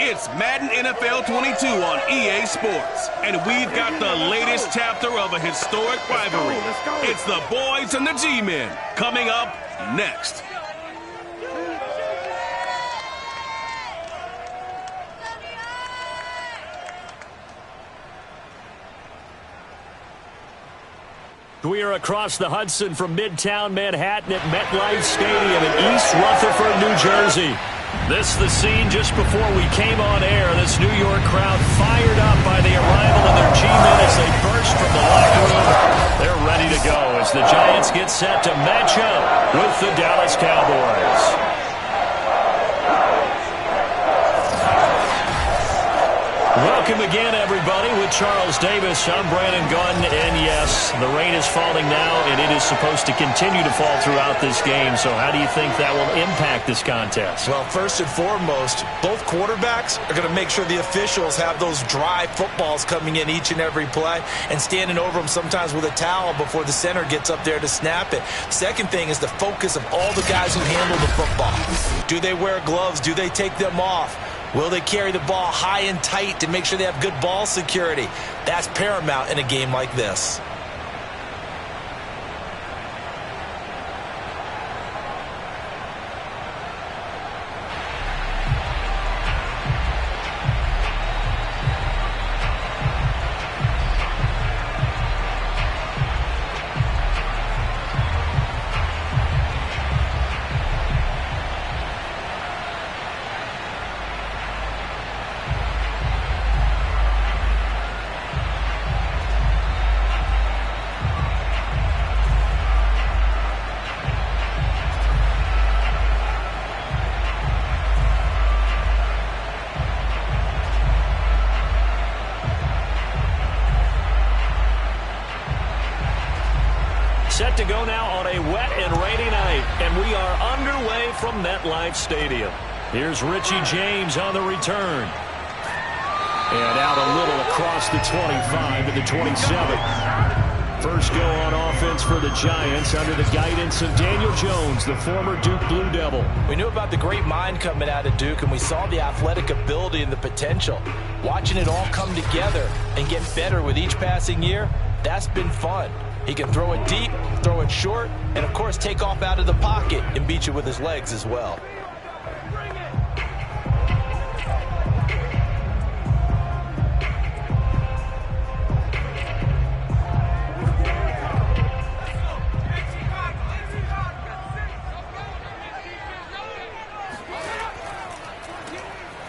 It's Madden NFL 22 on EA Sports, and we've got the latest chapter of a historic rivalry. It's the boys and the G-men coming up next. We are across the Hudson from Midtown Manhattan at MetLife Stadium in East Rutherford, New Jersey. This is the scene just before we came on air. This New York crowd fired up by the arrival of their G-men as they burst from the locker room. They're ready to go as the Giants get set to match up with the Dallas Cowboys. Welcome again, everybody, with Charles Davis. I'm Brandon Gunn, and yes, the rain is falling now, and it is supposed to continue to fall throughout this game. So how do you think that will impact this contest? Well, first and foremost, both quarterbacks are going to make sure the officials have those dry footballs coming in each and every play and standing over them sometimes with a towel before the center gets up there to snap it. Second thing is the focus of all the guys who handle the football. Do they wear gloves? Do they take them off? Will they carry the ball high and tight to make sure they have good ball security? That's paramount in a game like this. Set to go now on a wet and rainy night, and we are underway from MetLife Stadium. Here's Richie James on the return. And out a little across the 25 to the 27. First go on offense for the Giants under the guidance of Daniel Jones, the former Duke Blue Devil. We knew about the great mind coming out of Duke, and we saw the athletic ability and the potential. Watching it all come together and get better with each passing year, that's been fun. He can throw it deep, throw it short, and of course take off out of the pocket and beat you with his legs as well.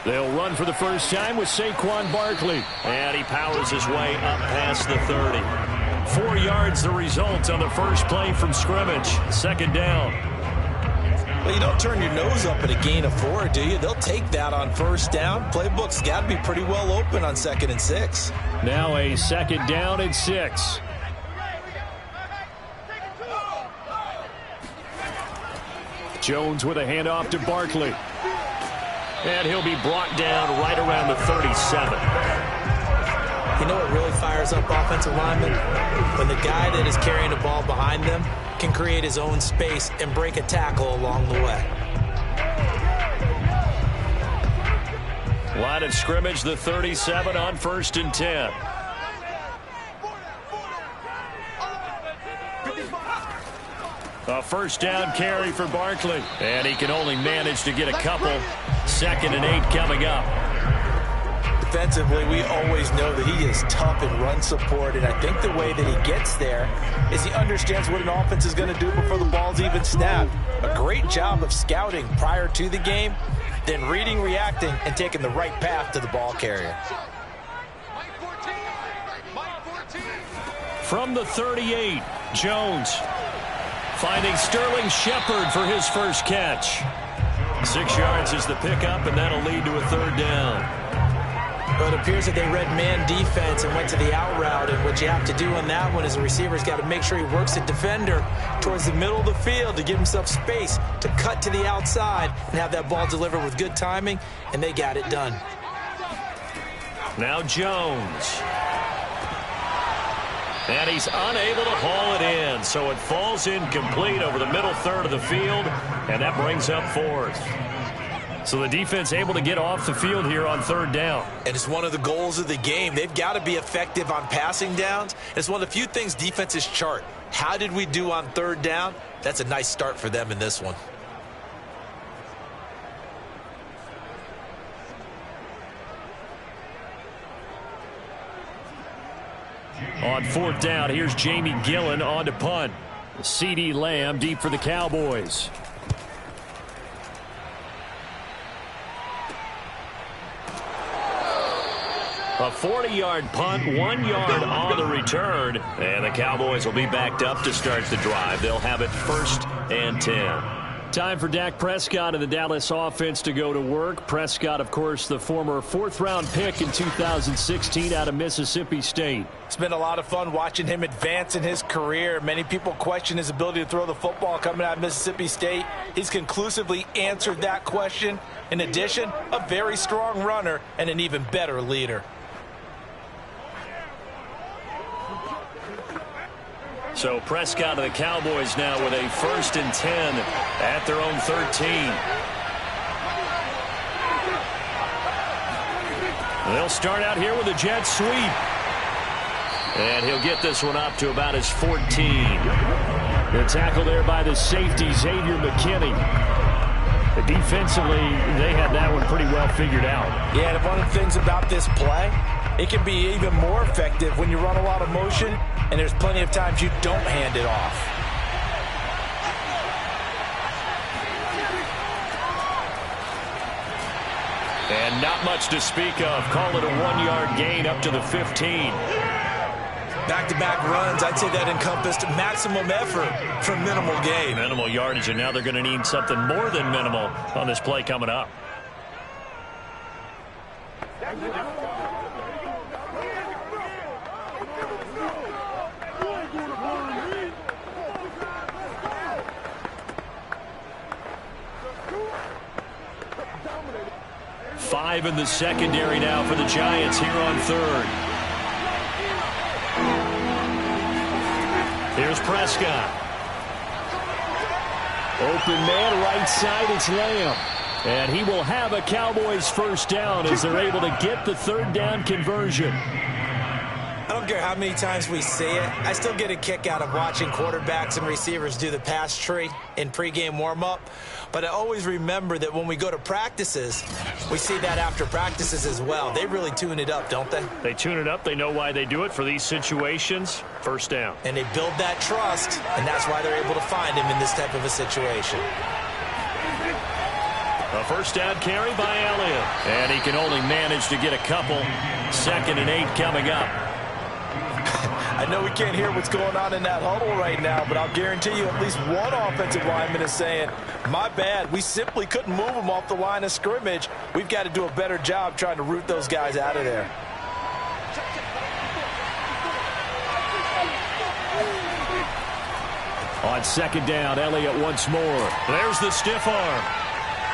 They'll run for the first time with Saquon Barkley. And he powers his way up past the 30. 4 yards the result on the first play from scrimmage. Second down. Well, you don't turn your nose up at a gain of 4, do you? They'll take that on first down. Playbook's got to be pretty well open on 2nd and 6. Now a 2nd down and 6. Jones with a handoff to Barkley. And he'll be brought down right around the 37. You know what really fires up offensive linemen? When the guy that is carrying the ball behind them can create his own space and break a tackle along the way. Line of scrimmage, the 37 on 1st and 10. A first down carry for Barkley. And he can only manage to get a couple. 2nd and 8 coming up. Defensively, we always know that he is tough in run support, and I think the way that he gets there is he understands what an offense is going to do before the ball's even snapped. A great job of scouting prior to the game, then reading, reacting, and taking the right path to the ball carrier. From the 38, Jones finding Sterling Shepard for his first catch. 6 yards is the pickup, and that'll lead to a 3rd down. But it appears that they read man defense and went to the out route, and what you have to do on that one is the receiver's got to make sure he works the defender towards the middle of the field to give himself space to cut to the outside and have that ball delivered with good timing, and they got it done. Now Jones. And he's unable to haul it in, so it falls incomplete over the middle third of the field, and that brings up 4th. So the defense able to get off the field here on third down. And it's one of the goals of the game. They've got to be effective on passing downs. It's one of the few things defenses chart. How did we do on third down? That's a nice start for them in this one. On fourth down, here's Jamie Gillen on to punt. CeeDee Lamb deep for the Cowboys. A 40-yard punt, 1 yard on the return. And the Cowboys will be backed up to start the drive. They'll have it 1st and 10. Time for Dak Prescott and the Dallas offense to go to work. Prescott, of course, the former 4th-round pick in 2016 out of Mississippi State. It's been a lot of fun watching him advance in his career. Many people question his ability to throw the football coming out of Mississippi State. He's conclusively answered that question. In addition, a very strong runner and an even better leader. So Prescott of the Cowboys now with a 1st and 10 at their own 13. They'll start out here with a jet sweep. And he'll get this one up to about his 14. The tackle there by the safety, Xavier McKinney. Defensively, they had that one pretty well figured out. Yeah, and one of the things about this play, it can be even more effective when you run a lot of motion, and there's plenty of times you don't hand it off. And not much to speak of. Call it a 1-yard gain up to the 15. Back-to-back runs, I'd say that encompassed maximum effort for minimal gain. Minimal yardage, and now they're going to need something more than minimal on this play coming up. Five in the secondary now for the Giants here on third. Here's Prescott. Open man, right side, it's Lamb. And he will have a Cowboys 1st down as they're able to get the 3rd down conversion. I don't care how many times we see it. I still get a kick out of watching quarterbacks and receivers do the pass tree in pregame warm-up. But I always remember that when we go to practices, we see that after practices as well. They really tune it up, don't they? They tune it up. They know why they do it for these situations. 1st down. And they build that trust, and that's why they're able to find him in this type of a situation. A 1st down carry by Elliott. And he can only manage to get a couple. 2nd and 8 coming up. I know we can't hear what's going on in that huddle right now, but I'll guarantee you at least one offensive lineman is saying, my bad, we simply couldn't move them off the line of scrimmage. We've got to do a better job trying to root those guys out of there. On 2nd down, Elliott once more. There's the stiff arm.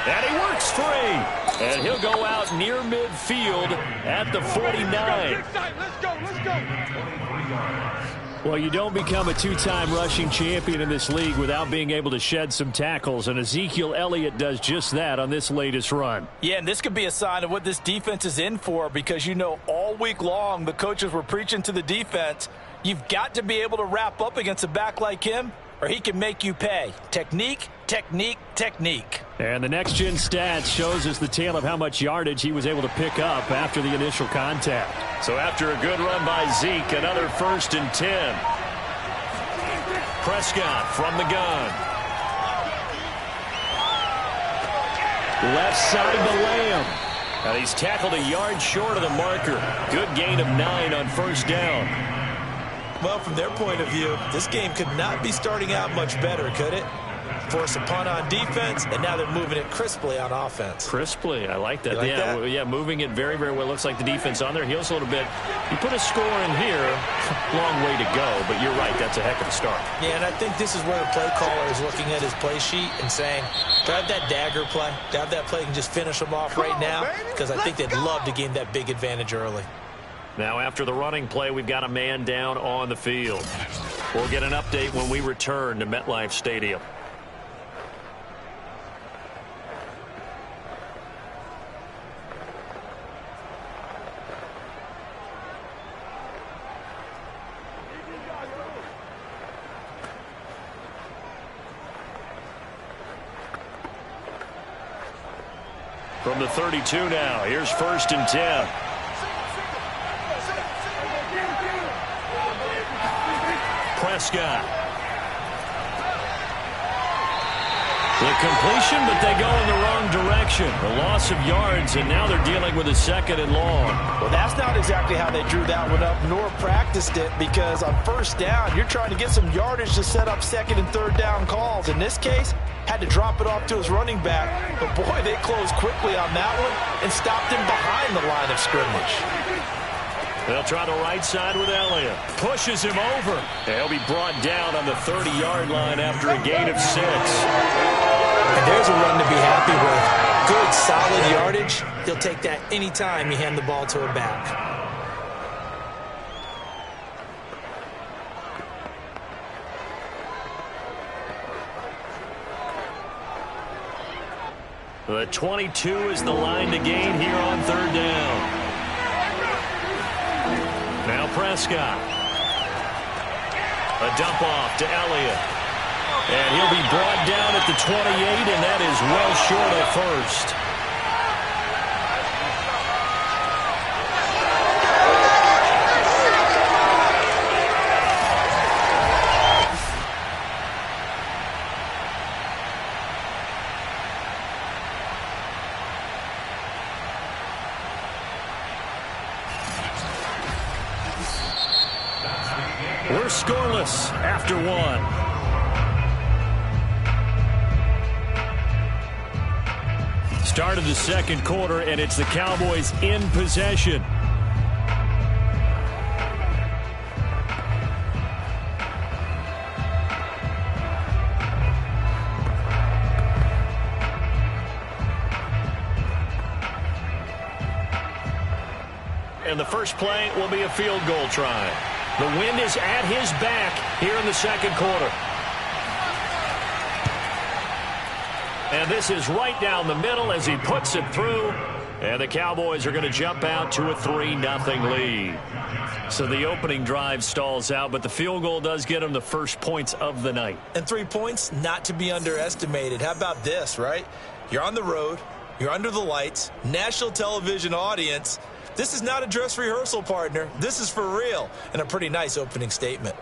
And he works free. And he'll go out near midfield at the 49. Let's go. Well, you don't become a 2-time rushing champion in this league without being able to shed some tackles, and Ezekiel Elliott does just that on this latest run. Yeah, and this could be a sign of what this defense is in for, because you know all week long the coaches were preaching to the defense, you've got to be able to wrap up against a back like him, or he can make you pay. Technique, technique, technique. And the next-gen stats shows us the tale of how much yardage he was able to pick up after the initial contact. So after a good run by Zeke, another 1st and 10. Prescott from the gun. Left side to Lamb. And he's tackled a yard short of the marker. Good gain of 9 on 1st down. Well, from their point of view, this game could not be starting out much better, could it? Force a punt on defense, and now they're moving it crisply on offense. Crisply, I like that. Like that? Yeah, moving it very, very well. Looks like the defense on their heels a little bit. You put a score in here, long way to go, but you're right, that's a heck of a start. Yeah, and I think this is where the play caller is looking at his play sheet and saying, do I have that dagger play? Do I have that play and just finish them off right now? Because I think they'd love to gain that big advantage early. Now after the running play, we've got a man down on the field. We'll get an update when we return to MetLife Stadium. From the 32 now, here's 1st and 10. Prescott. The completion, but they go in the wrong direction. A loss of yards, and now they're dealing with a 2nd and long. Well, that's not exactly how they drew that one up, nor practiced it, because on 1st down, you're trying to get some yardage to set up 2nd and 3rd down calls. In this case, had to drop it off to his running back, but boy, they closed quickly on that one and stopped him behind the line of scrimmage. They'll try the right side with Elliott. Pushes him over. He'll be brought down on the 30-yard line after a gain of 6. And there's a run to be happy with. Good, solid yardage. He'll take that any time you hand the ball to a back. The 22 is the line to gain here on 3rd down. Now Prescott. A dump off to Elliott. And he'll be brought down at the 28, and that is well short of 1st. We're scoreless after 1. Start of the 2nd quarter, and it's the Cowboys in possession. And the first play will be a field goal try. The wind is at his back here in the 2nd quarter. And this is right down the middle as he puts it through. And the Cowboys are going to jump out to a 3-0 lead. So the opening drive stalls out, but the field goal does get them the first points of the night. And 3 points, not to be underestimated. How about this, right? You're on the road. You're under the lights. National television audience. This is not a dress rehearsal, partner. This is for real. And a pretty nice opening statement.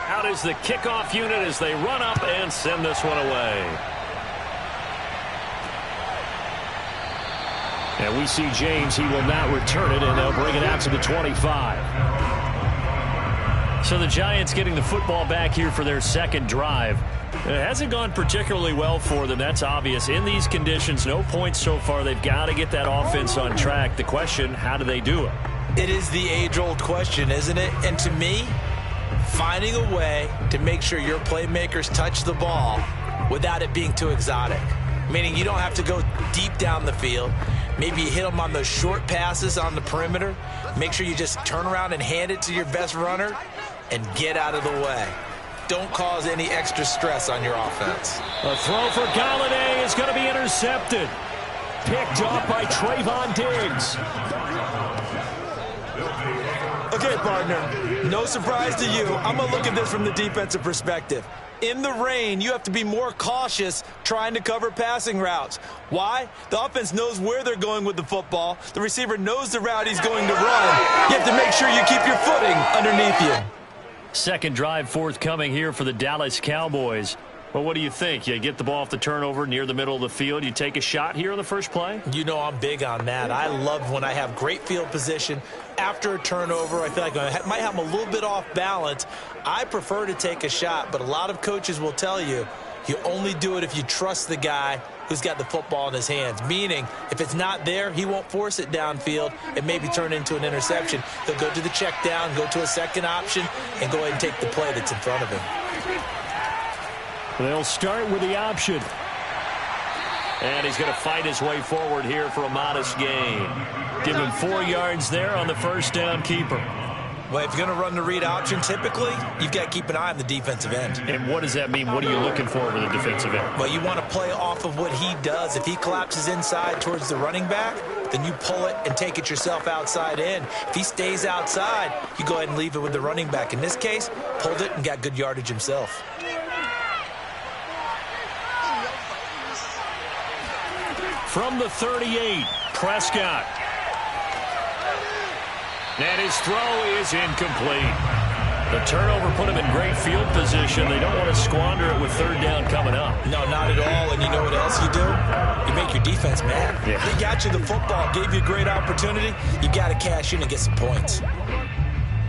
Out is the kickoff unit as they run up and send this one away. And we see James. He will not return it, and they'll bring it out to the 25. So the Giants getting the football back here for their 2nd drive. It hasn't gone particularly well for them. That's obvious. In these conditions, no points so far. They've got to get that offense on track. The question, how do they do it? It is the age-old question, isn't it? And to me, finding a way to make sure your playmakers touch the ball without it being too exotic. Meaning you don't have to go deep down the field. Maybe you hit them on those short passes on the perimeter. Make sure you just turn around and hand it to your best runner and get out of the way. Don't cause any extra stress on your offense. A throw for Galladay is going to be intercepted. Picked off by Trayvon Diggs. Okay, partner, no surprise to you. I'm going to look at this from the defensive perspective. In the rain, you have to be more cautious trying to cover passing routes. Why? The offense knows where they're going with the football. The receiver knows the route he's going to run. You have to make sure you keep your footing underneath you. 2nd drive forthcoming here for the Dallas Cowboys. Well, what do you think? You get the ball off the turnover near the middle of the field. You take a shot here on the first play? You know I'm big on that. I love when I have great field position after a turnover. I feel like I might have them a little bit off balance. I prefer to take a shot, but a lot of coaches will tell you, you only do it if you trust the guy who's got the football in his hands. Meaning, if it's not there, he won't force it downfield and maybe turn into an interception. He'll go to the check down, go to a second option, and go ahead and take the play that's in front of him. They'll start with the option. And he's going to fight his way forward here for a modest gain. Give him 4 yards there on the first down keeper. Well, if you're going to run the read option, typically, you've got to keep an eye on the defensive end. And what does that mean? What are you looking for with a defensive end? Well, you want to play off of what he does. If he collapses inside towards the running back, then you pull it and take it yourself outside in. If he stays outside, you go ahead and leave it with the running back. In this case, pulled it and got good yardage himself. From the 38, Prescott. And his throw is incomplete. The turnover put him in great field position. They don't want to squander it with third down coming up. No, not at all. And you know what else you do? You make your defense mad. Yeah. They got you the football, gave you a great opportunity. You got to cash in and get some points.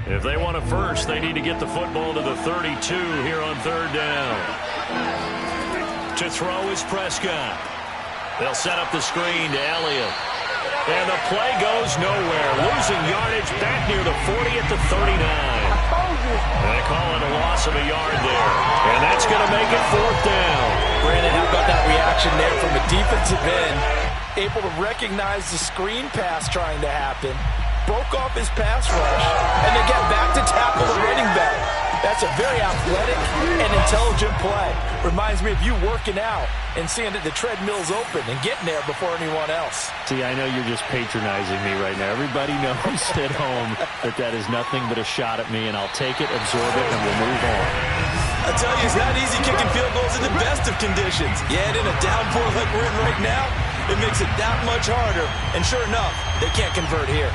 If they want a first, they need to get the football to the 32 here on third down. To throw is Prescott. They'll set up the screen to Elliott. And the play goes nowhere. Losing yardage back near the 40 at the 39. They call it a loss of a yard there. And that's going to make it fourth down. Brandon, how about that reaction there from a defensive end? Able to recognize the screen pass trying to happen. Broke off his pass rush. And then got back to tackle the running back. That's a very athletic and intelligent play. Reminds me of you working out and seeing that the treadmill's open and getting there before anyone else. See, I know you're just patronizing me right now. Everybody knows at home that is nothing but a shot at me, and I'll take it, absorb it, and we'll move on. I tell you, it's not easy kicking field goals in the best of conditions. Yet in a downpour like we're in right now, it makes it that much harder. And sure enough, they can't convert here.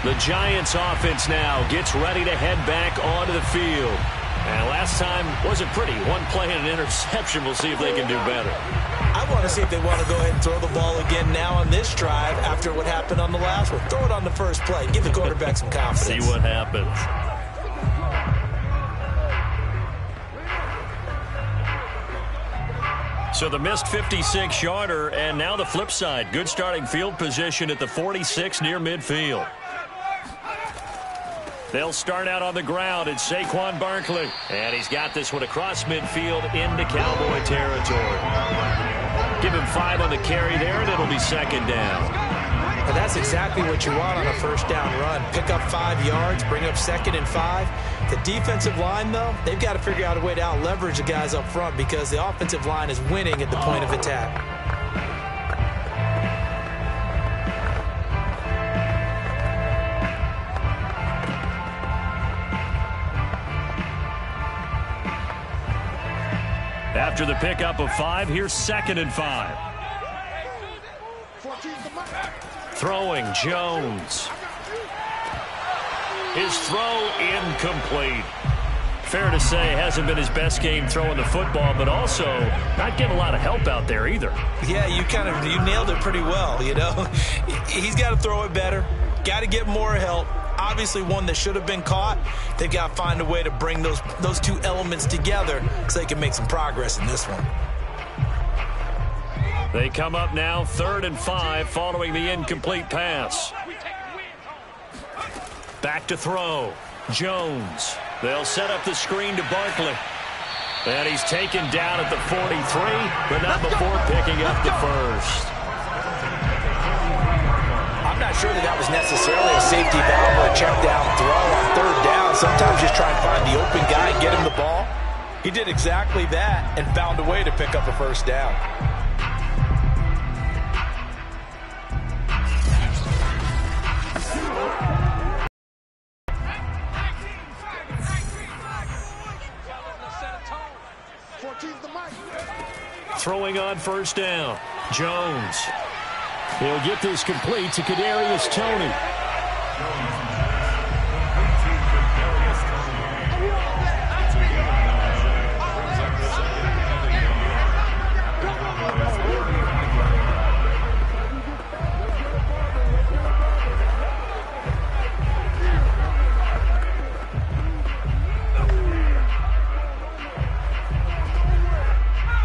The Giants offense now gets ready to head back onto the field. And last time wasn't pretty. One play and an interception. We'll see if they can do better. I want to see if they want to go ahead and throw the ball again now on this drive after what happened on the last one. Throw it on the first play. Give the quarterback some confidence. See what happens. So the missed 56-yarder, and now the flip side. Good starting field position at the 46 near midfield. They'll start out on the ground. It's Saquon Barkley. And he's got this one across midfield into Cowboy territory. Give him 5 on the carry there, and it'll be second down. And that's exactly what you want on a first down run. Pick up 5 yards, bring up 2nd and 5. The defensive line, though, they've got to figure out a way to out-leverage the guys up front because the offensive line is winning at the point of attack. After the pickup of 5, here's 2nd and 5. Throwing, Jones. His throw incomplete. Fair to say, hasn't been his best game throwing the football, but also not getting a lot of help out there either. Yeah, you nailed it pretty well, you know. He's got to throw it better. Got to get more help. Obviously one that should have been caught. They've got to find a way to bring those two elements together so they can make some progress in this one. They come up now 3rd and 5 following the incomplete pass. Back to throw. Jones. They'll set up the screen to Barkley. And he's taken down at the 43, but not before picking up the first. I'm not sure that was necessarily a safety valve or a check down throw on 3rd down. Sometimes just try and find the open guy and get him the ball. He did exactly that and found a way to pick up a first down. Throwing on 1st down. Jones. He'll get this complete to Kadarius Toney.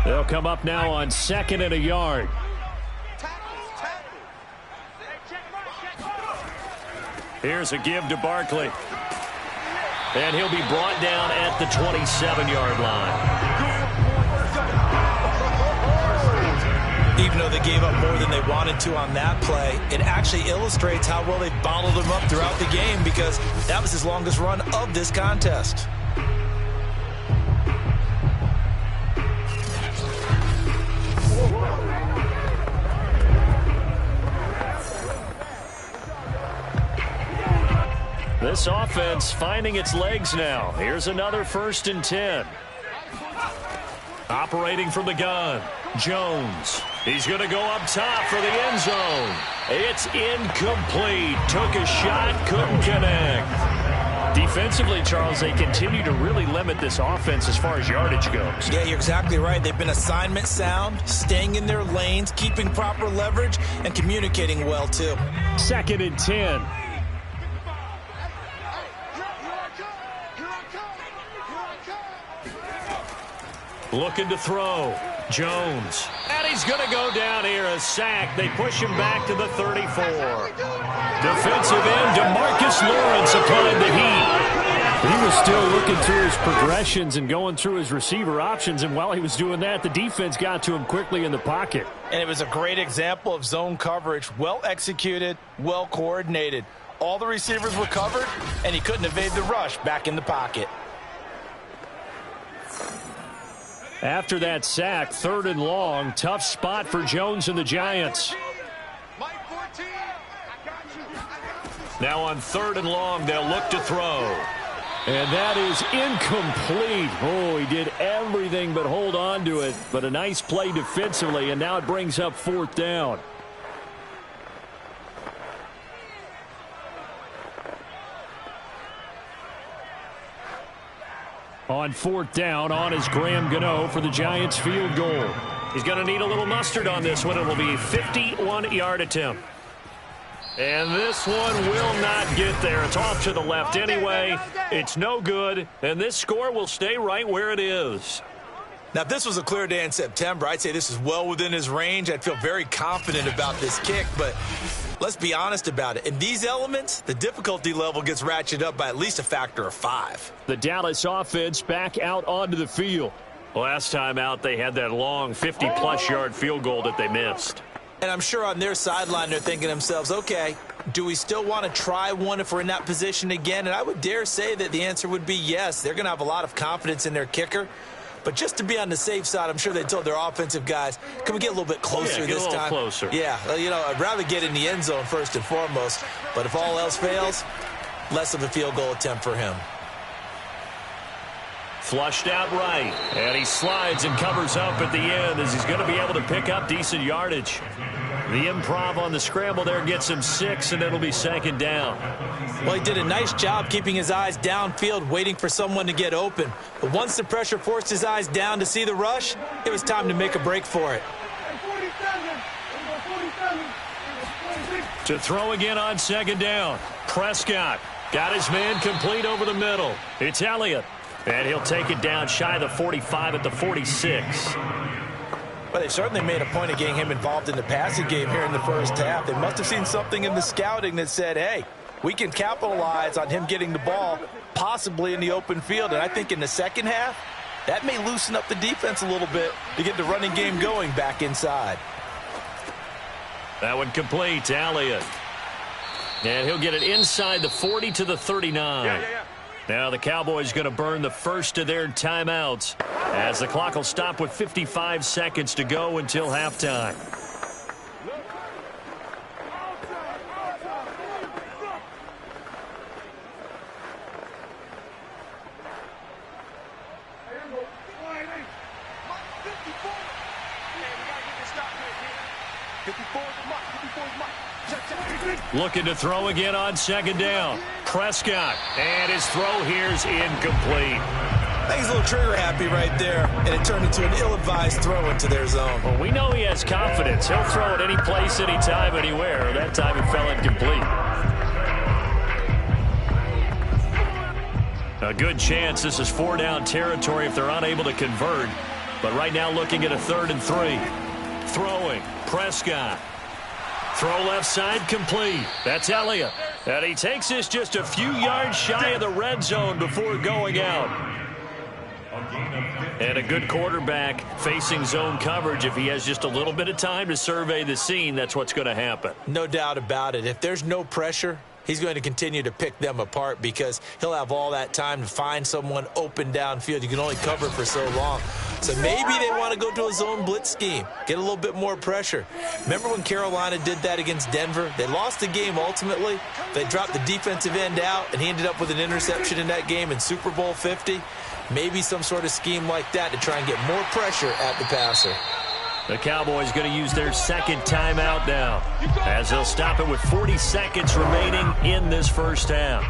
They'll come up now on 2nd and a yard. Here's a give to Barkley. And he'll be brought down at the 27-yard line. Even though they gave up more than they wanted to on that play, it actually illustrates how well they've bottled them up throughout the game because that was his longest run of this contest. This offense finding its legs now. Here's another 1st and 10. Operating from the gun, Jones. He's going to go up top for the end zone. It's incomplete. Took a shot, couldn't connect. Defensively, Charles, they continue to really limit this offense as far as yardage goes. Yeah, you're exactly right. They've been assignment sound, staying in their lanes, keeping proper leverage, and communicating well, too. 2nd and 10. Looking to throw. Jones. And he's going to go down here. A sack. They push him back to the 34. Defensive end, DeMarcus Lawrence applied the heat. He was still looking through his progressions and going through his receiver options. And while he was doing that, the defense got to him quickly in the pocket. And it was a great example of zone coverage. Well executed, well coordinated. All the receivers were covered, and he couldn't evade the rush back in the pocket. After that sack, 3rd and long, tough spot for Jones and the Giants. Now on 3rd and long, they'll look to throw. And that is incomplete. Oh, he did everything but hold on to it. But a nice play defensively, and now it brings up 4th down. On 4th down, on is Graham Gano for the Giants field goal. He's going to need a little mustard on this one. It will be a 51-yard attempt. And this one will not get there. It's off to the left anyway. It's no good, and this score will stay right where it is. Now, if this was a clear day in September, I'd say this is well within his range. I'd feel very confident about this kick, but let's be honest about it. In these elements, the difficulty level gets ratcheted up by at least a factor of 5. The Dallas offense back out onto the field. Last time out, they had that long 50-plus yard field goal that they missed. And I'm sure on their sideline, they're thinking to themselves, okay, do we still want to try one if we're in that position again? And I would dare say that the answer would be yes. They're going to have a lot of confidence in their kicker. But just to be on the safe side, I'm sure they told their offensive guys, can we get a little bit closer this time? Closer. Yeah, you know, I'd rather get in the end zone first and foremost. But if all else fails, less of a field goal attempt for him. Flushed out right, and he slides and covers up at the end as he's going to be able to pick up decent yardage. The improv on the scramble there gets him 6, and it'll be 2nd down. Well, he did a nice job keeping his eyes downfield, waiting for someone to get open. But once the pressure forced his eyes down to see the rush, it was time to make a break for it. To throw again on 2nd down. Prescott got his man complete over the middle. It's Elliott. And he'll take it down shy of the 45 at the 46. Well, they certainly made a point of getting him involved in the passing game here in the first half. They must have seen something in the scouting that said, hey, we can capitalize on him getting the ball possibly in the open field. And I think in the second half, that may loosen up the defense a little bit to get the running game going back inside. That one complete to Elliott. And he'll get it inside the 40 to the 39. Now the Cowboys going to burn the first of their timeouts as the clock will stop with 55 seconds to go until halftime. Looking to throw again on 2nd down. Prescott, and his throw here is incomplete. I think he's a little trigger happy right there, and it turned into an ill-advised throw into their zone. Well, we know he has confidence. He'll throw it any place, anytime, anywhere. That time it fell incomplete. A good chance this is 4-down territory if they're unable to convert. But right now looking at a 3rd and 3. Throwing, Prescott. Throw left side complete. That's Elliott. And he takes this just a few yards shy of the red zone before going out. And a good quarterback facing zone coverage, if he has just a little bit of time to survey the scene, that's what's going to happen. No doubt about it. If there's no pressure, he's going to continue to pick them apart because he'll have all that time to find someone open downfield. You can only cover for so long. So maybe they want to go to a zone blitz scheme, get a little bit more pressure. Remember when Carolina did that against Denver? They lost the game ultimately. They dropped the defensive end out, and he ended up with an interception in that game in Super Bowl 50. Maybe some sort of scheme like that to try and get more pressure at the passer. The Cowboys going to use their second timeout now, as they'll stop it with 40 seconds remaining in this first half.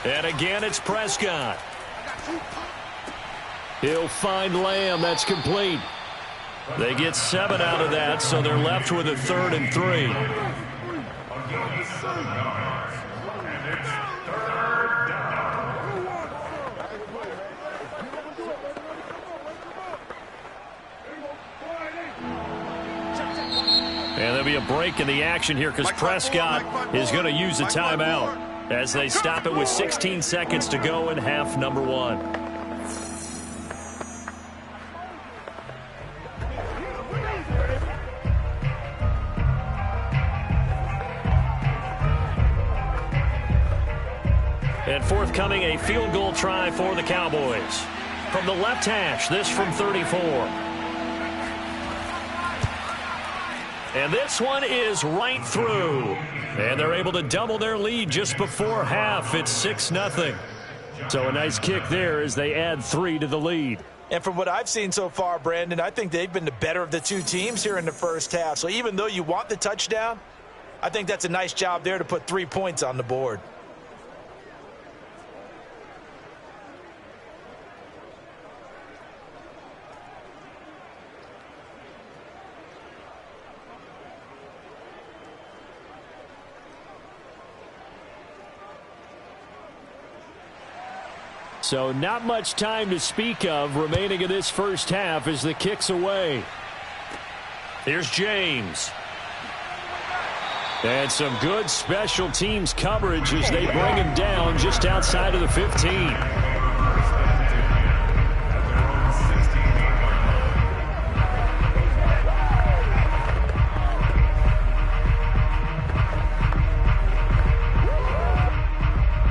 And again, it's Prescott. He'll find Lamb. That's complete. They get 7 out of that, so they're left with a 3rd and 3. And there'll be a break in the action here because Prescott is going to use a timeout as they stop it with 16 seconds to go in half number 1. And forthcoming, a field goal try for the Cowboys. From the left hash, this from 34. And this one is right through. And they're able to double their lead just before half. It's 6-0. So a nice kick there as they add 3 to the lead. And from what I've seen so far, Brandon, I think they've been the better of the two teams here in the first half. So even though you want the touchdown, I think that's a nice job there to put 3 points on the board. So not much time to speak of remaining in this first half as the kick's away. Here's James. And some good special teams coverage as they bring him down just outside of the 15.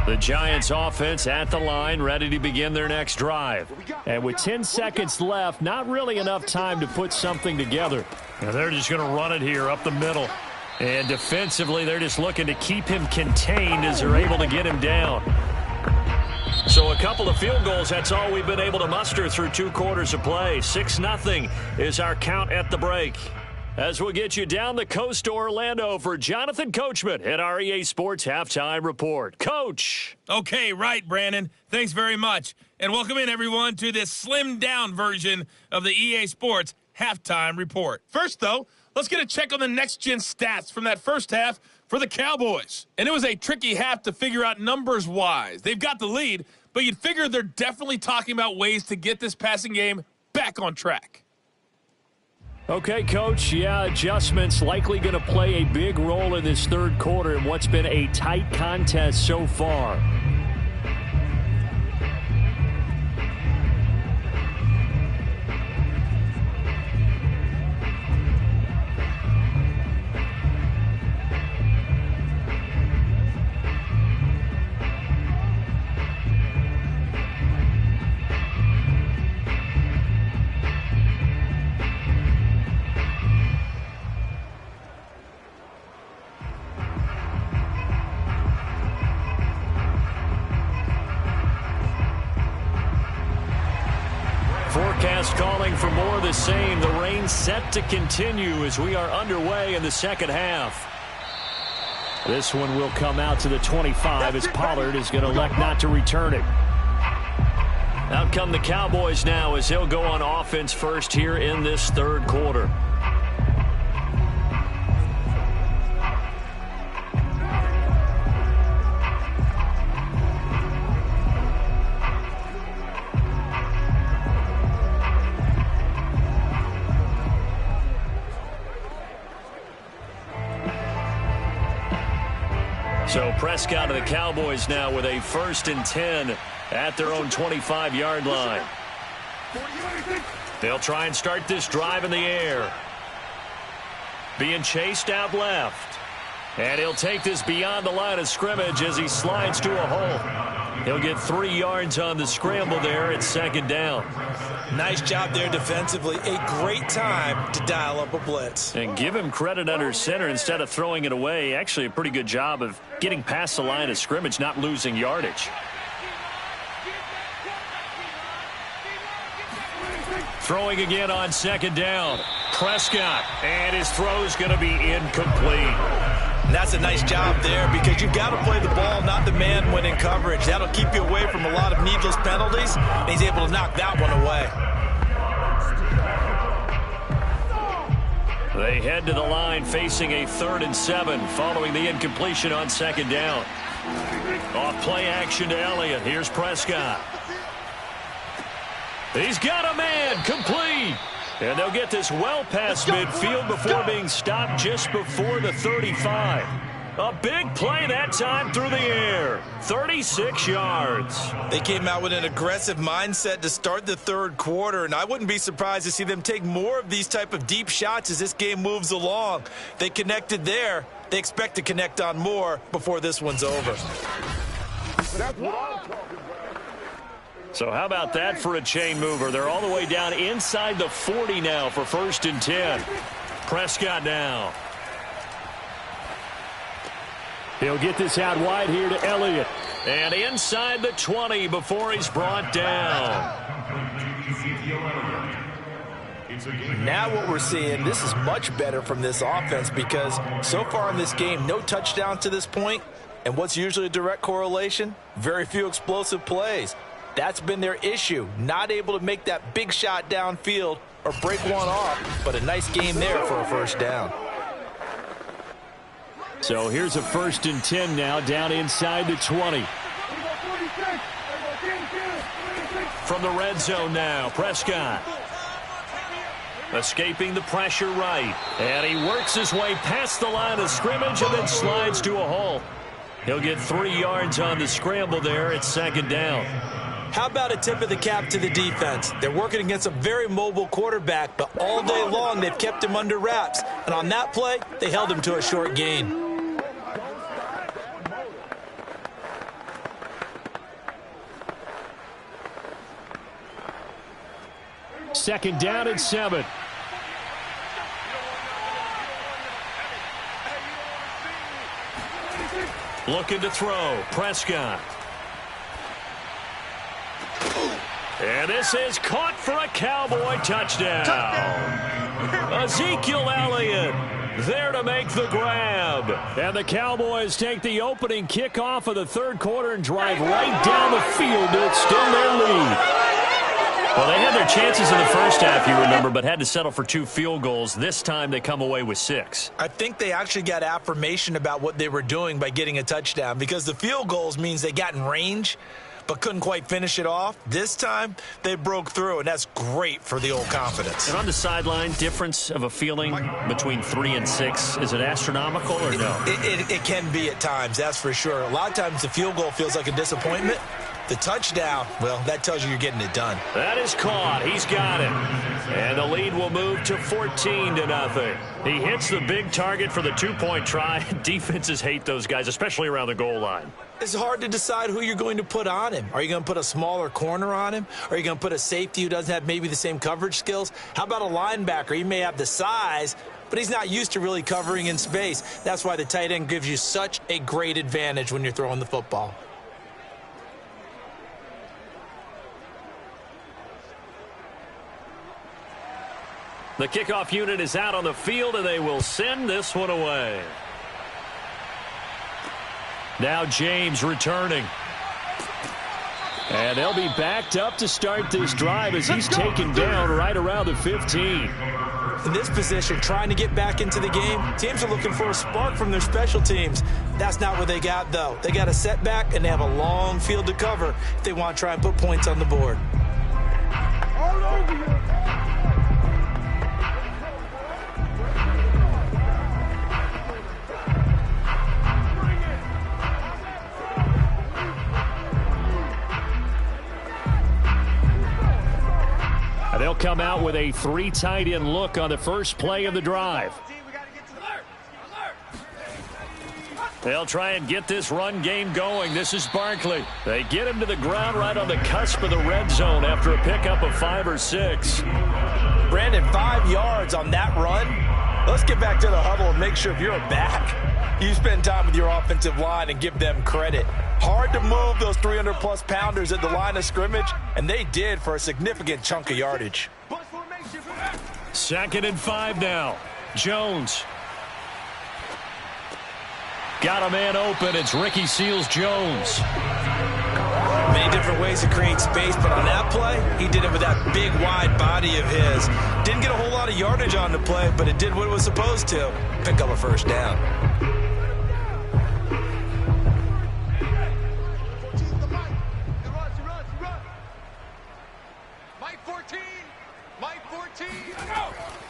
The Giants offense at the line, ready to begin their next drive. And with 10 seconds left, not really enough time to put something together. Now they're just going to run it here up the middle. And defensively, they're just looking to keep him contained as they're able to get him down. So a couple of field goals, that's all we've been able to muster through 2 quarters of play. 6-0 is our count at the break. As we'll get you down the coast to Orlando for Jonathan Coachman at our EA Sports Halftime Report. Coach. Okay, right, Brandon. Thanks very much. And welcome in, everyone, to this slimmed-down version of the EA Sports Halftime Report. First, though, let's get a check on the next-gen stats from that first half for the Cowboys. And it was a tricky half to figure out numbers-wise. They've got the lead, but you'd figure they're definitely talking about ways to get this passing game back on track. Okay, Coach, yeah, adjustments likely going to play a big role in this third quarter in what's been a tight contest so far. Forecast calling for more of the same. The rain set to continue as we are underway in the second half. This one will come out to the 25 as Pollard is going to elect not to return it. Out come the Cowboys now as they'll go on offense first here in this third quarter. So Prescott of the Cowboys now with a 1st and 10 at their own 25-yard line. They'll try and start this drive in the air. Being chased out left. And he'll take this beyond the line of scrimmage as he slides to a hole. He'll get 3 yards on the scramble there at 2nd down. Nice job there defensively. A great time to dial up a blitz. And give him credit under center instead of throwing it away. Actually a pretty good job of getting past the line of scrimmage, not losing yardage. Throwing again on 2nd down. Prescott, and his throw's going to be incomplete. And that's a nice job there because you've got to play the ball, not the man when in coverage. That'll keep you away from a lot of needless penalties, and he's able to knock that one away. They head to the line facing a 3rd and 7 following the incompletion on 2nd down. Off play action to Elliott. Here's Prescott. He's got a man, complete. And they'll get this well past midfield before being stopped just before the 35. A big play that time through the air. 36 yards. They came out with an aggressive mindset to start the 3rd quarter, and I wouldn't be surprised to see them take more of these type of deep shots as this game moves along. They connected there. They expect to connect on more before this one's over. So how about that for a chain mover? They're all the way down inside the 40 now for 1st and 10. Prescott now. He'll get this out wide here to Elliott. And inside the 20 before he's brought down. Now what we're seeing, this is much better from this offense because so far in this game, no touchdown to this point. And what's usually a direct correlation? Very few explosive plays. That's been their issue, not able to make that big shot downfield or break one off, but a nice game there for a 1st down. So here's a 1st and 10 now down inside the 20. From the red zone now, Prescott. Escaping the pressure right. And he works his way past the line of scrimmage and then slides to a hole. He'll get 3 yards on the scramble there at 2nd down. How about a tip of the cap to the defense? They're working against a very mobile quarterback, but all day long they've kept him under wraps. And on that play, they held him to a short gain. Second down and 7. Looking to throw. Prescott. And this is caught for a Cowboy touchdown. Ezekiel Elliott there to make the grab. And the Cowboys take the opening kickoff of the 3rd quarter and drive right down the field to extend their lead. Well, they had their chances in the 1st half, you remember, but had to settle for 2 field goals. This time they come away with 6. I think they actually got affirmation about what they were doing by getting a touchdown because the field goals means they got in range but couldn't quite finish it off. This time, they broke through, and that's great for the old confidence. And on the sideline, difference of a feeling between 3 and 6, is it astronomical or no? It can be at times, that's for sure. A lot of times the field goal feels like a disappointment. The touchdown, well, that tells you you're getting it done. That is caught. He's got it. And the lead will move to 14-0. He hits the big target for the 2-point try. Defenses hate those guys, especially around the goal line. It's hard to decide who you're going to put on him. Are you going to put a smaller corner on him? Are you going to put a safety who doesn't have maybe the same coverage skills? How about a linebacker? He may have the size, but he's not used to really covering in space. That's why the tight end gives you such a great advantage when you're throwing the football. The kickoff unit is out on the field, and they will send this one away. Now James returning. And they'll be backed up to start this drive as he's taken down right around the 15. In this position, trying to get back into the game, teams are looking for a spark from their special teams. That's not what they got, though. They got a setback, and they have a long field to cover if they want to try and put points on the board. All over you. come out with a 3 tight end look on the first play of the drive. They'll try and get this run game going. This is Barkley. They get him to the ground right on the cusp of the red zone after a pickup of 5 or 6. Brandon, 5 yards on that run. Let's get back to the huddle and make sure if you're back, you spend time with your offensive line and give them credit. Hard to move those 300-plus pounders at the line of scrimmage, and they did for a significant chunk of yardage. 2nd and 5 now. Jones. Got a man open. It's Ricky Seals-Jones. Many different ways to create space, but on that play, he did it with that big, wide body of his. Didn't get a whole lot of yardage on the play, but it did what it was supposed to. Pick up a first down.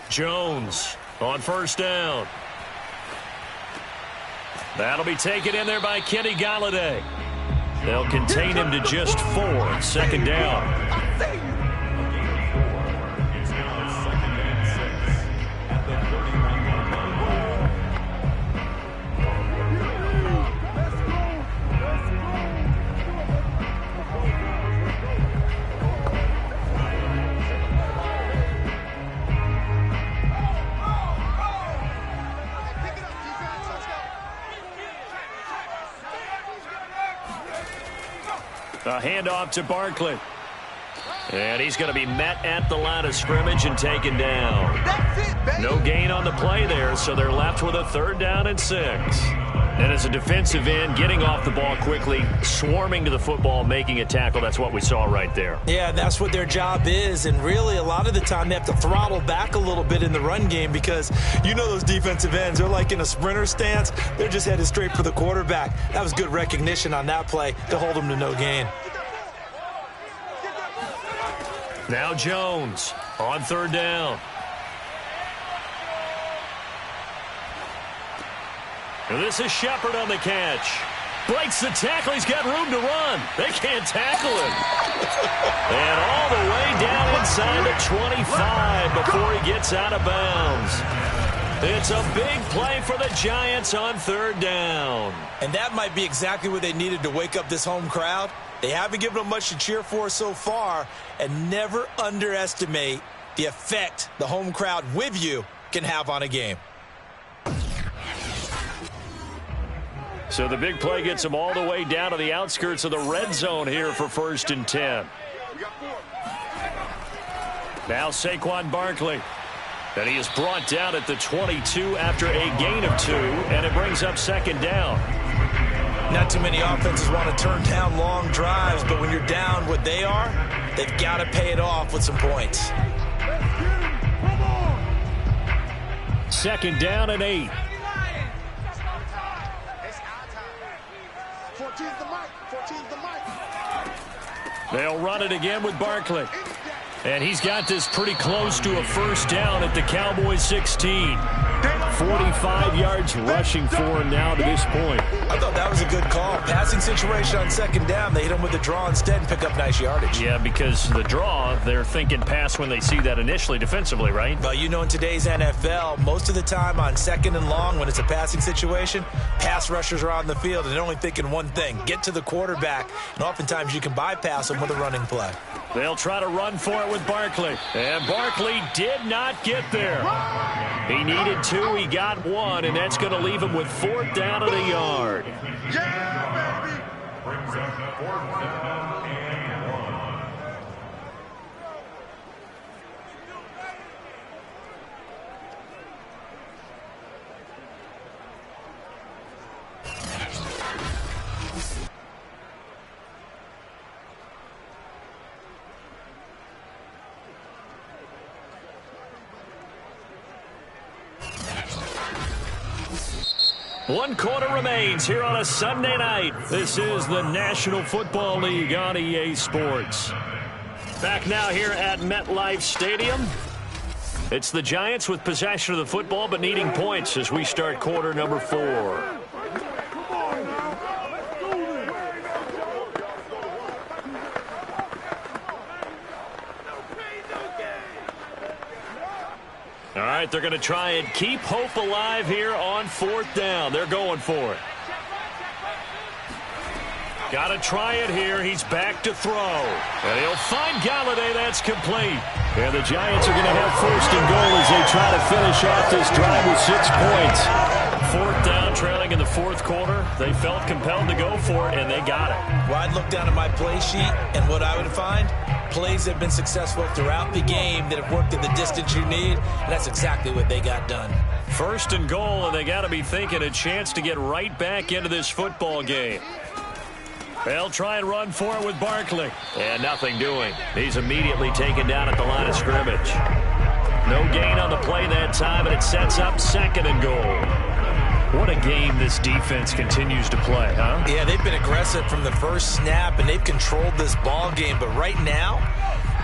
Jones on first down. That'll be taken in there by Kenny Golladay. They'll contain him to just 4. 2nd down. A handoff to Barkley. And he's going to be met at the line of scrimmage and taken down. No gain on the play there, so they're left with a 3rd down and 6. And as a defensive end, getting off the ball quickly, swarming to the football, making a tackle, that's what we saw right there. Yeah, that's what their job is, and really a lot of the time they have to throttle back a little bit in the run game because you know those defensive ends, they're like in a sprinter stance. They're just headed straight for the quarterback. That was good recognition on that play to hold them to no gain. Now Jones on 3rd down. And this is Shepard on the catch. Breaks the tackle. He's got room to run. They can't tackle him. And all the way down inside the 25 before he gets out of bounds. It's a big play for the Giants on 3rd down. And that might be exactly what they needed to wake up this home crowd. They haven't given them much to cheer for so far, and never underestimate the effect the home crowd with you can have on a game. So the big play gets them all the way down to the outskirts of the red zone here for 1st and 10. Now Saquon Barkley. And he is brought down at the 22 after a gain of 2, and it brings up 2nd down. Not too many offenses want to turn down long drives, but when you're down what they are, they've got to pay it off with some points. 2nd down and 8. They'll run it again with Barkley. And he's got this pretty close to a 1st down at the Cowboys 16. 45 yards rushing for him now to this point. I thought that was a good call. Passing situation on 2nd down. They hit him with the draw instead and pick up nice yardage. Yeah, because the draw, they're thinking pass when they see that initially defensively, right? Well, you know in today's NFL, most of the time on 2nd and long when it's a passing situation, pass rushers are on the field and they're only thinking one thing, get to the quarterback. And oftentimes you can bypass them with a running play. They'll try to run for it with Barkley. And Barkley did not get there. He needed 2, he got 1, and that's going to leave him with 4th down and a yard. Yeah, baby! Brings up 4th down and 1. One quarter remains here on a Sunday night. This is the National Football League on EA Sports. Back now here at MetLife Stadium. It's the Giants with possession of the football but needing points as we start quarter number 4. right, they're going to try and keep hope alive here on 4th down. They're going for it. Got to try it here. He's back to throw. And he'll find Galladay. That's complete. And the Giants are going to have 1st and goal as they try to finish off this drive with 6 points. 4th down, trailing in the 4th quarter. They felt compelled to go for it, and they got it. Well, I'd look down at my play sheet, and what I would find, plays that have been successful throughout the game that have worked at the distance you need, and that's exactly what they got done. 1st and goal, and they got to be thinking a chance to get right back into this football game. They'll try and run for it with Barkley. And nothing doing. He's immediately taken down at the line of scrimmage. No gain on the play that time, and it sets up 2nd and goal. What a game this defense continues to play, huh? Yeah, they've been aggressive from the first snap, and they've controlled this ball game. But right now,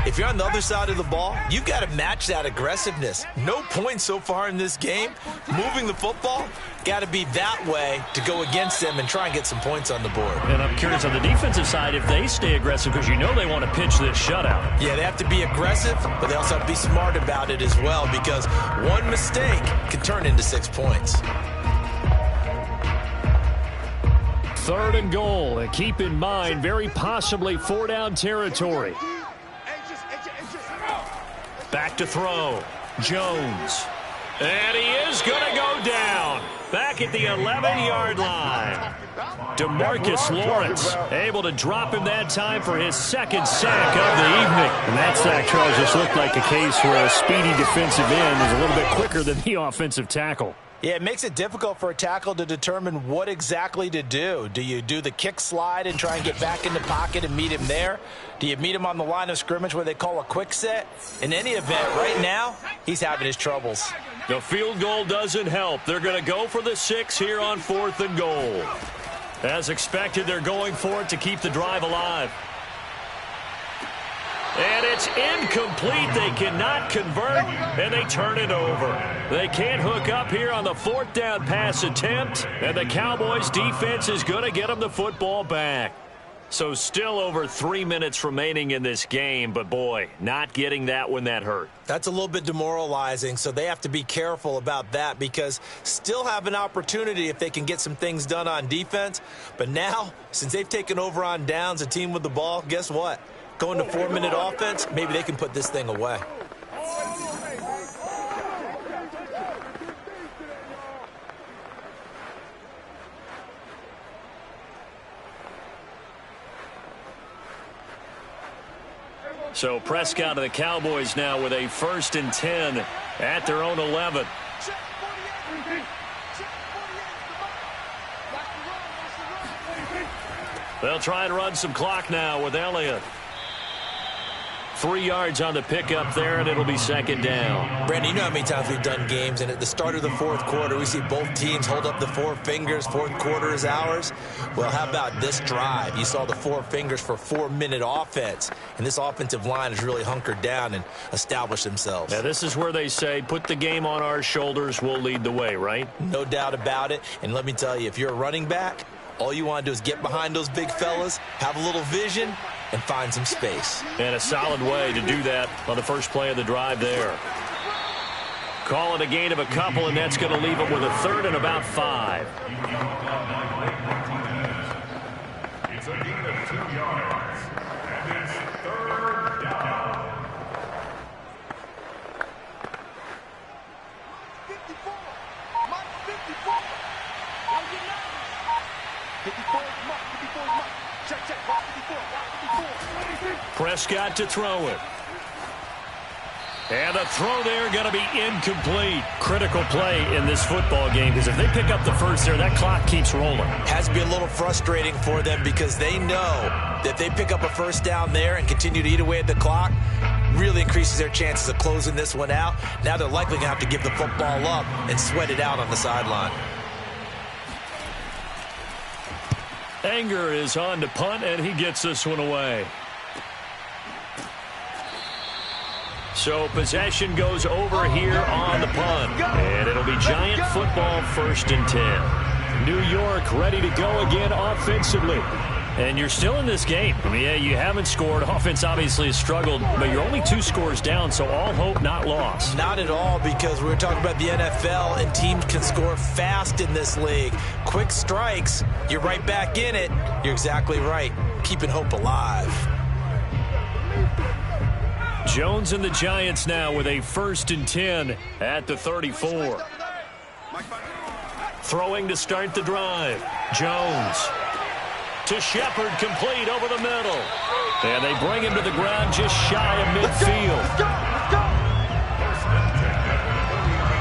if you're on the other side of the ball, you've got to match that aggressiveness. No points so far in this game. Moving the football, got to be that way to go against them and try and get some points on the board. And I'm curious on the defensive side if they stay aggressive, because you know they want to pitch this shutout. Yeah, they have to be aggressive, but they also have to be smart about it as well, because one mistake can turn into 6 points. 3rd and goal, and keep in mind, very possibly 4-down territory. Back to throw. Jones. And he is going to go down. Back at the 11-yard line. DeMarcus Lawrence able to drop him that time for his 2nd sack of the evening. And that sack, Charles, just looked like a case where a speedy defensive end is a little bit quicker than the offensive tackle. Yeah, it makes it difficult for a tackle to determine what exactly to do. Do you do the kick slide and try and get back in the pocket and meet him there? Do you meet him on the line of scrimmage where they call a quick set? In any event, right now, he's having his troubles. The field goal doesn't help. They're going to go for the 6 here on 4th and goal. As expected, they're going for it to keep the drive alive. And it's incomplete. They cannot convert, and they turn it over. They can't hook up here on the 4th down pass attempt, and the Cowboys defense is going to get them the football back. So still over 3 minutes remaining in this game, but boy, not getting that when that hurt. That's a little bit demoralizing, so they have to be careful about that, because still have an opportunity if they can get some things done on defense. But now, since they've taken over on downs, a team with the ball, guess what? Going to 4-minute offense, maybe they can put this thing away. So Prescott of the Cowboys now with a 1st and 10 at their own 11. They'll try and run some clock now with Elliott. 3 yards on the pickup there, and it'll be 2nd down. Brandon, you know how many times we've done games, and at the start of the 4th quarter, we see both teams hold up the 4 fingers, 4th quarter is ours. Well, how about this drive? You saw the 4 fingers for 4-minute offense, and this offensive line has really hunkered down and established themselves. Now, this is where they say, put the game on our shoulders, we'll lead the way, right? No doubt about it, and let me tell you, if you're a running back, all you want to do is get behind those big fellas, have a little vision, and find some space. And a solid way to do that on the first play of the drive there. Call it a gain of a couple, and that's going to leave them with a 3rd and about 5. It's a gain of 2 yards, and it's 3rd down. 54. Mark 54. 54 is Mark. 54 is Mark. Check, check. Mark 54. Prescott to throw it. And the throw there going to be incomplete. Critical play in this football game, because if they pick up the 1st there, that clock keeps rolling. Has to be a little frustrating for them, because they know that if they pick up a 1st down there and continue to eat away at the clock, really increases their chances of closing this one out. Now they're likely going to have to give the football up and sweat it out on the sideline. Anger is on to punt, and he gets this one away. So possession goes over here on the punt. And it'll be Giant football, 1st and 10. New York ready to go again offensively. And you're still in this game. I mean, yeah, you haven't scored. Offense obviously has struggled, but you're only 2 scores down, so all hope not lost. Not at all, because we're talking about the NFL, and teams can score fast in this league. Quick strikes, you're right back in it. You're exactly right. Keeping hope alive. Jones and the Giants now with a 1st and 10 at the 34. Throwing to start the drive. Jones to Shepard, complete over the middle. And they bring him to the ground just shy of midfield.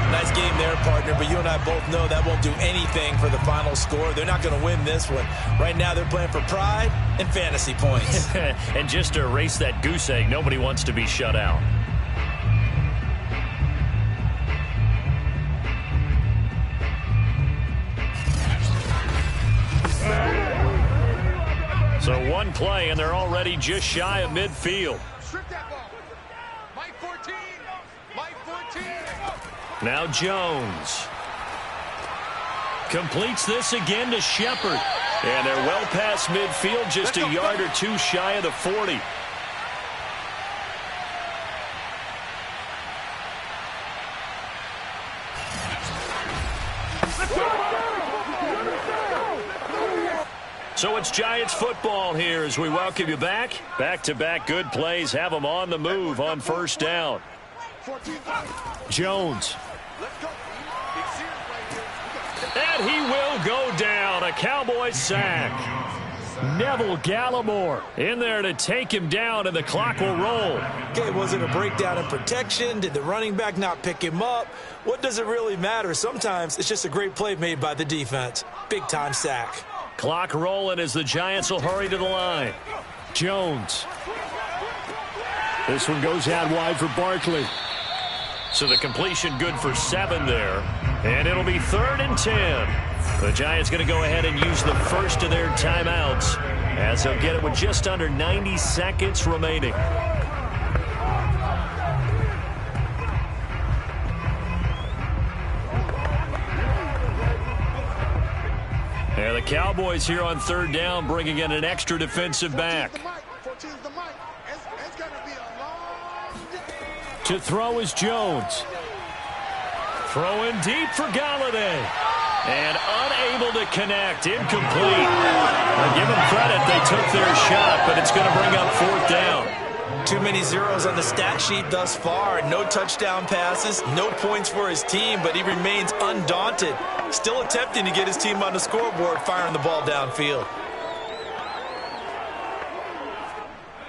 Nice game there, partner, but you and I both know that won't do anything for the final score. They're not going to win this one. Right now they're playing for pride and fantasy points. And just to erase that goose egg, nobody wants to be shut out. So one play, and they're already just shy of midfield. Mike 14. Mike 14. Now Jones completes this again to Shepard. And they're well past midfield, just a yard or 2 shy of the 40. So it's Giants football here as we welcome you back. Back-to-back good plays have them on the move on 1st down. Jones. And he will go down. A Cowboys sack. Neville Gallimore in there to take him down, and the clock will roll. Okay, was it a breakdown in protection? Did the running back not pick him up? What does it really matter? Sometimes it's just a great play made by the defense. Big-time sack. Clock rolling as the Giants will hurry to the line. Jones. This one goes out wide for Barkley. So the completion good for 7 there. And it'll be 3rd and 10. The Giants going to go ahead and use the first of their timeouts as they'll get it with just under 90 seconds remaining. And the Cowboys here on 3rd down bringing in an extra defensive back. To throw is Jones. Throwing deep for Galladay. And unable to connect. Incomplete. Now give them credit. They took their shot, but it's going to bring up 4th down. Too many zeros on the stat sheet thus far. No touchdown passes, no points for his team, but he remains undaunted. Still attempting to get his team on the scoreboard, firing the ball downfield.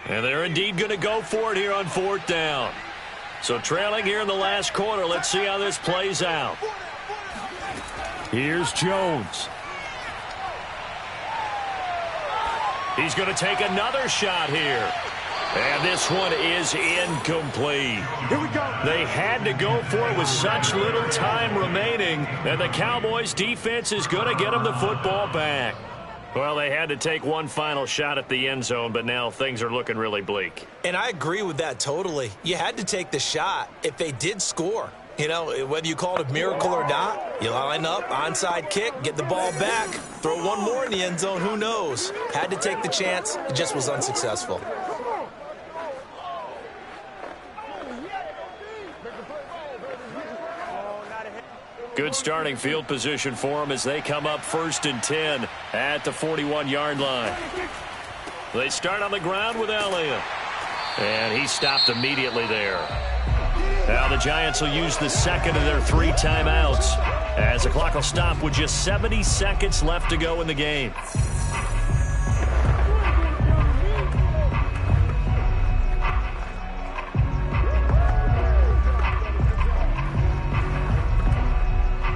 And they're indeed going to go for it here on 4th down. So trailing here in the last quarter. Let's see how this plays out. Here's Jones. He's going to take another shot here. And this one is incomplete. Here we go. They had to go for it with such little time remaining, and the Cowboys defense is going to get them the football back. Well, they had to take one final shot at the end zone, but now things are looking really bleak. And I agree with that totally. You had to take the shot if they did score. You know, whether you call it a miracle or not, you line up, onside kick, get the ball back, throw one more in the end zone, who knows? Had to take the chance, it just was unsuccessful. Good starting field position for them as they come up 1st and 10 at the 41-yard line. They start on the ground with Elliott. And he stopped immediately there. Now the Giants will use the second of their 3 timeouts as the clock will stop with just 70 seconds left to go in the game.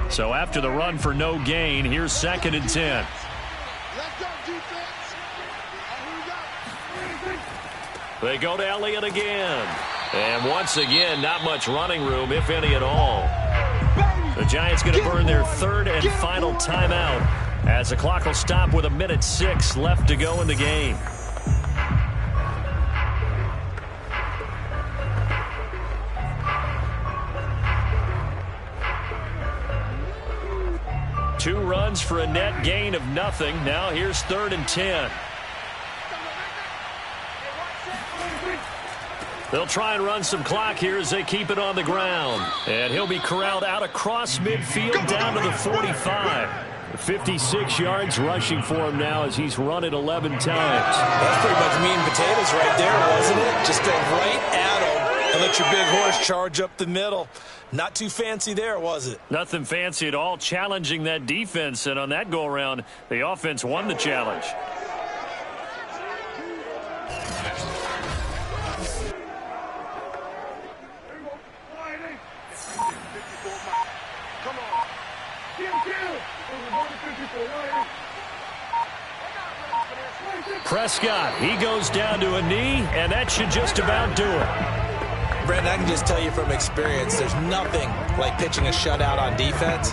So after the run for no gain, here's 2nd and 10. They go to Elliott again. And once again, not much running room, if any at all. The Giants going to burn their 3rd and final timeout as the clock will stop with 1:06 left to go in the game. Two runs for a net gain of nothing. Now here's 3rd and 10. They'll try and run some clock here as they keep it on the ground. And he'll be corralled out across midfield down to the 45. 56 yards rushing for him now as he's run it 11 times. That's pretty much meat and potatoes right there, wasn't it? Just go right at him and let your big horse charge up the middle. Not too fancy there, was it? Nothing fancy at all, challenging that defense. And on that go-around, the offense won the challenge. Prescott, he goes down to a knee, and that should just about do it. Brandon, I can just tell you from experience, there's nothing like pitching a shutout on defense,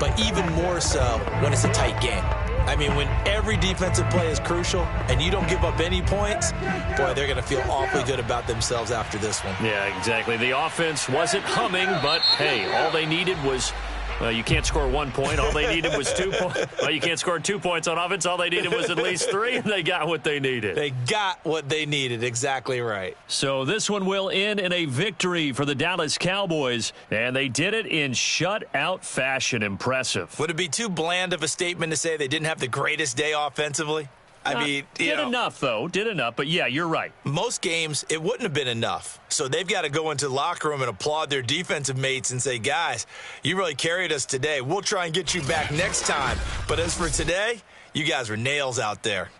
but even more so when it's a tight game. I mean, when every defensive play is crucial and you don't give up any points, boy, they're going to feel awfully good about themselves after this one. Yeah, exactly. The offense wasn't humming, but, hey, all they needed was... Well, you can't score 1 point. All they needed was 2 points. Well, you can't score 2 points on offense. All they needed was at least 3, and they got what they needed. They got what they needed. Exactly right. So this one will end in a victory for the Dallas Cowboys, and they did it in shutout fashion. Impressive. Would it be too bland of a statement to say they didn't have the greatest day offensively? I mean, did enough, though. Did enough. But, yeah, you're right. Most games, it wouldn't have been enough. So they've got to go into the locker room and applaud their defensive mates and say, guys, you really carried us today. We'll try and get you back next time. But as for today, you guys were nails out there.